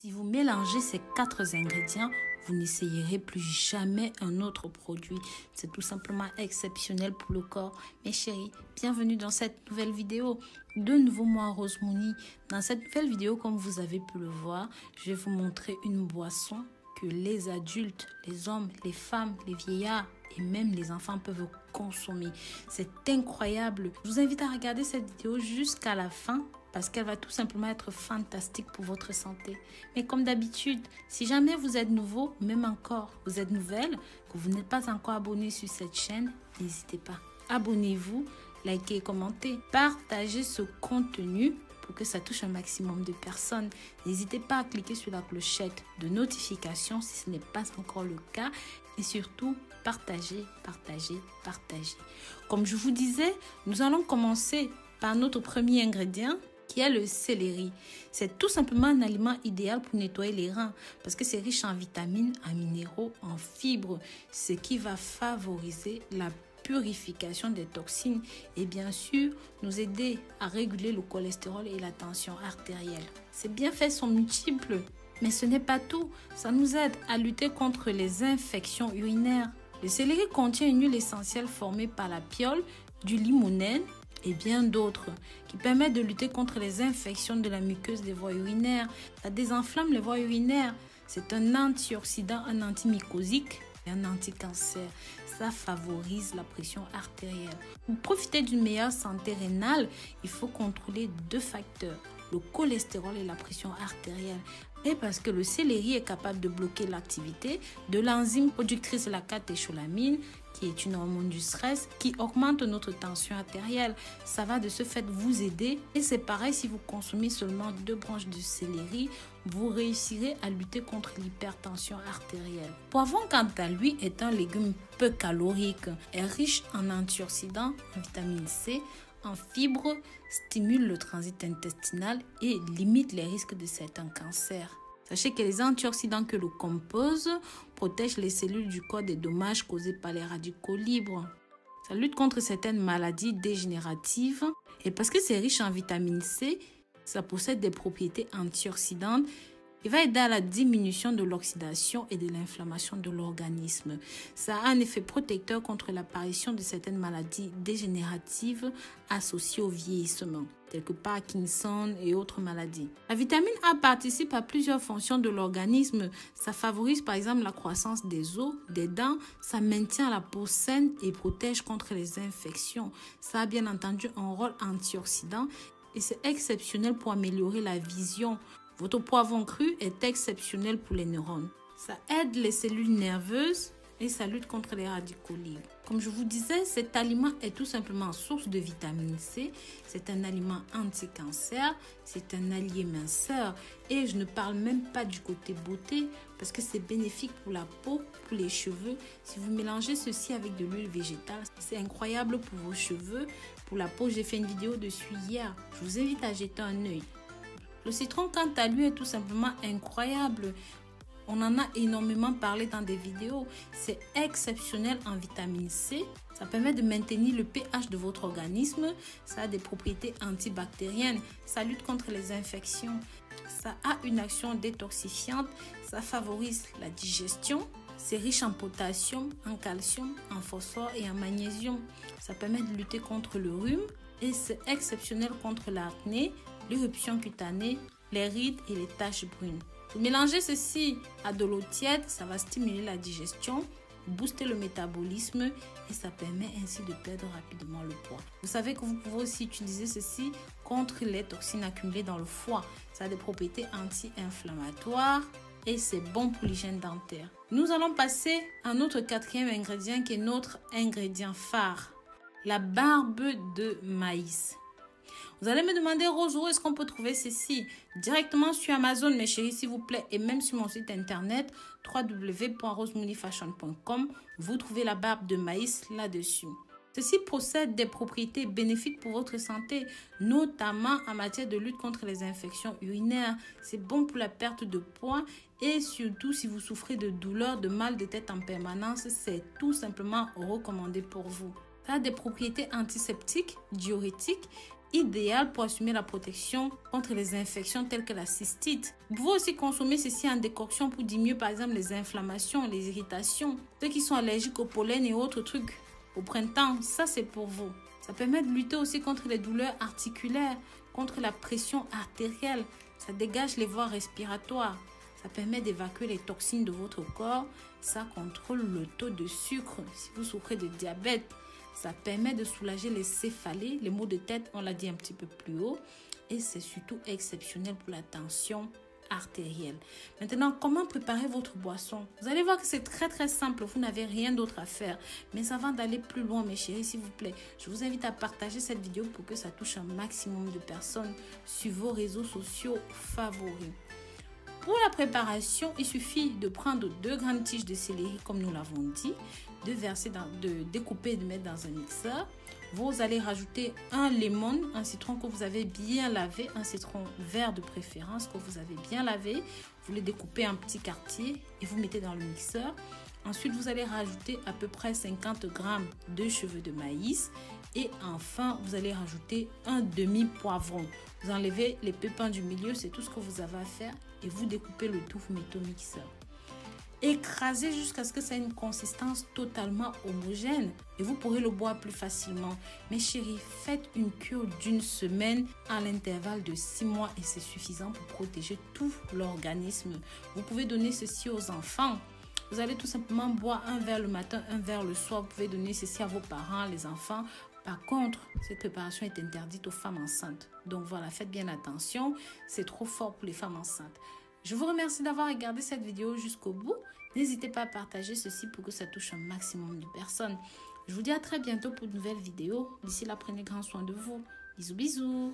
Si vous mélangez ces 4 ingrédients, vous n'essayerez plus jamais un autre produit. C'est tout simplement exceptionnel pour le corps. Mes chéris, bienvenue dans cette nouvelle vidéo. De nouveau, moi, Rose Mouni. Dans cette nouvelle vidéo, comme vous avez pu le voir, je vais vous montrer une boisson que les adultes, les hommes, les femmes, les vieillards et même les enfants peuvent consommer. C'est incroyable. Je vous invite à regarder cette vidéo jusqu'à la fin parce qu'elle va tout simplement être fantastique pour votre santé. Mais comme d'habitude, si jamais vous êtes nouveau, même encore, vous êtes nouvelle, que vous n'êtes pas encore abonné sur cette chaîne, n'hésitez pas. Abonnez-vous, likez, commentez, partagez ce contenu pour que ça touche un maximum de personnes. N'hésitez pas à cliquer sur la clochette de notification si ce n'est pas encore le cas. Et surtout, partagez, partagez, partagez. Comme je vous disais, nous allons commencer par notre premier ingrédient, qui est le céleri. C'est tout simplement un aliment idéal pour nettoyer les reins parce que c'est riche en vitamines, en minéraux, en fibres, ce qui va favoriser la purification des toxines et bien sûr nous aider à réguler le cholestérol et la tension artérielle. Ces bienfaits sont multiples, mais ce n'est pas tout. Ça nous aide à lutter contre les infections urinaires. Le céleri contient une huile essentielle formée par la piole, du limonène et bien d'autres qui permettent de lutter contre les infections de la muqueuse des voies urinaires. Ça désenflamme les voies urinaires. C'est un antioxydant, un antimycosique et un anti-cancer. Ça favorise la pression artérielle. Pour profiter d'une meilleure santé rénale, il faut contrôler 2 facteurs, le cholestérol et la pression artérielle. Et parce que le céleri est capable de bloquer l'activité de l'enzyme productrice de la catécholamine, qui est une hormone du stress, qui augmente notre tension artérielle. Ça va de ce fait vous aider. Et c'est pareil, si vous consommez seulement 2 branches de céleri, vous réussirez à lutter contre l'hypertension artérielle. Poivron, quant à lui, est un légume peu calorique, est riche en antioxydants, en vitamine C, en fibres, stimule le transit intestinal et limite les risques de certains cancers. Sachez que les antioxydants que le composent protègent les cellules du corps des dommages causés par les radicaux libres. Ça lutte contre certaines maladies dégénératives et parce que c'est riche en vitamine C, ça possède des propriétés antioxydantes. Il va aider à la diminution de l'oxydation et de l'inflammation de l'organisme. Ça a un effet protecteur contre l'apparition de certaines maladies dégénératives associées au vieillissement, telles que Parkinson et autres maladies. La vitamine A participe à plusieurs fonctions de l'organisme. Ça favorise par exemple la croissance des os, des dents, ça maintient la peau saine et protège contre les infections. Ça a bien entendu un rôle antioxydant et c'est exceptionnel pour améliorer la vision. Votre poivron cru est exceptionnel pour les neurones. Ça aide les cellules nerveuses et ça lutte contre les radicaux libres. Comme je vous disais, cet aliment est tout simplement source de vitamine C. C'est un aliment anti-cancer, c'est un allié minceur. Et je ne parle même pas du côté beauté parce que c'est bénéfique pour la peau, pour les cheveux. Si vous mélangez ceci avec de l'huile végétale, c'est incroyable pour vos cheveux. Pour la peau, j'ai fait une vidéo dessus hier. Je vous invite à jeter un œil. Le citron, quant à lui, est tout simplement incroyable. On en a énormément parlé dans des vidéos. C'est exceptionnel en vitamine C. Ça permet de maintenir le pH de votre organisme. Ça a des propriétés antibactériennes. Ça lutte contre les infections. Ça a une action détoxifiante. Ça favorise la digestion. C'est riche en potassium, en calcium, en phosphore et en magnésium. Ça permet de lutter contre le rhume. Et c'est exceptionnel contre l'acné, l'éruption cutanée, les rides et les taches brunes. Vous mélangez ceci à de l'eau tiède, ça va stimuler la digestion, booster le métabolisme et ça permet ainsi de perdre rapidement le poids. Vous savez que vous pouvez aussi utiliser ceci contre les toxines accumulées dans le foie. Ça a des propriétés anti-inflammatoires et c'est bon pour l'hygiène dentaire. Nous allons passer à notre 4e ingrédient qui est notre ingrédient phare. La barbe de maïs. Vous allez me demander, Rose, où est-ce qu'on peut trouver ceci? Directement sur Amazon, mes chéris, s'il vous plaît, et même sur mon site internet www.rosemoonifashion.com. Vous trouvez la barbe de maïs là-dessus. Ceci possède des propriétés bénéfiques pour votre santé, notamment en matière de lutte contre les infections urinaires. C'est bon pour la perte de poids et surtout si vous souffrez de douleurs, de mal de tête en permanence, c'est tout simplement recommandé pour vous. Ça a des propriétés antiseptiques, diurétiques idéal pour assumer la protection contre les infections telles que la cystite. Vous pouvez aussi consommer ceci en décoction pour diminuer par exemple les inflammations, les irritations. Ceux qui sont allergiques au pollen et autres trucs au printemps, ça c'est pour vous. Ça permet de lutter aussi contre les douleurs articulaires, contre la pression artérielle. Ça dégage les voies respiratoires. Ça permet d'évacuer les toxines de votre corps. Ça contrôle le taux de sucre si vous souffrez de diabète. Ça permet de soulager les céphalées, les maux de tête, on l'a dit un petit peu plus haut. Et c'est surtout exceptionnel pour la tension artérielle. Maintenant, comment préparer votre boisson? Vous allez voir que c'est très simple, vous n'avez rien d'autre à faire. Mais avant d'aller plus loin, mes chéris, s'il vous plaît, je vous invite à partager cette vidéo pour que ça touche un maximum de personnes sur vos réseaux sociaux favoris. Pour la préparation, il suffit de prendre 2 grandes tiges de céleri, comme nous l'avons dit, de découper et de mettre dans un mixeur. Vous allez rajouter un lemon, un citron que vous avez bien lavé, un citron vert de préférence que vous avez bien lavé. Vous le découpez en petits quartiers et vous mettez dans le mixeur. Ensuite, vous allez rajouter à peu près 50 g de cheveux de maïs. Et enfin, vous allez rajouter un demi-poivron. Vous enlevez les pépins du milieu, c'est tout ce que vous avez à faire. Et vous découpez le tout, vous mettez au mixeur. Écrasez jusqu'à ce que ça ait une consistance totalement homogène. Et vous pourrez le boire plus facilement. Mes chéris, faites une cure d'1 semaine à l'intervalle de 6 mois. Et c'est suffisant pour protéger tout l'organisme. Vous pouvez donner ceci aux enfants. Vous allez tout simplement boire un verre le matin, un verre le soir. Vous pouvez donner ceci à vos parents, les enfants. Par contre, cette préparation est interdite aux femmes enceintes. Donc voilà, faites bien attention. C'est trop fort pour les femmes enceintes. Je vous remercie d'avoir regardé cette vidéo jusqu'au bout. N'hésitez pas à partager ceci pour que ça touche un maximum de personnes. Je vous dis à très bientôt pour de nouvelles vidéos. D'ici là, prenez grand soin de vous. Bisous, bisous.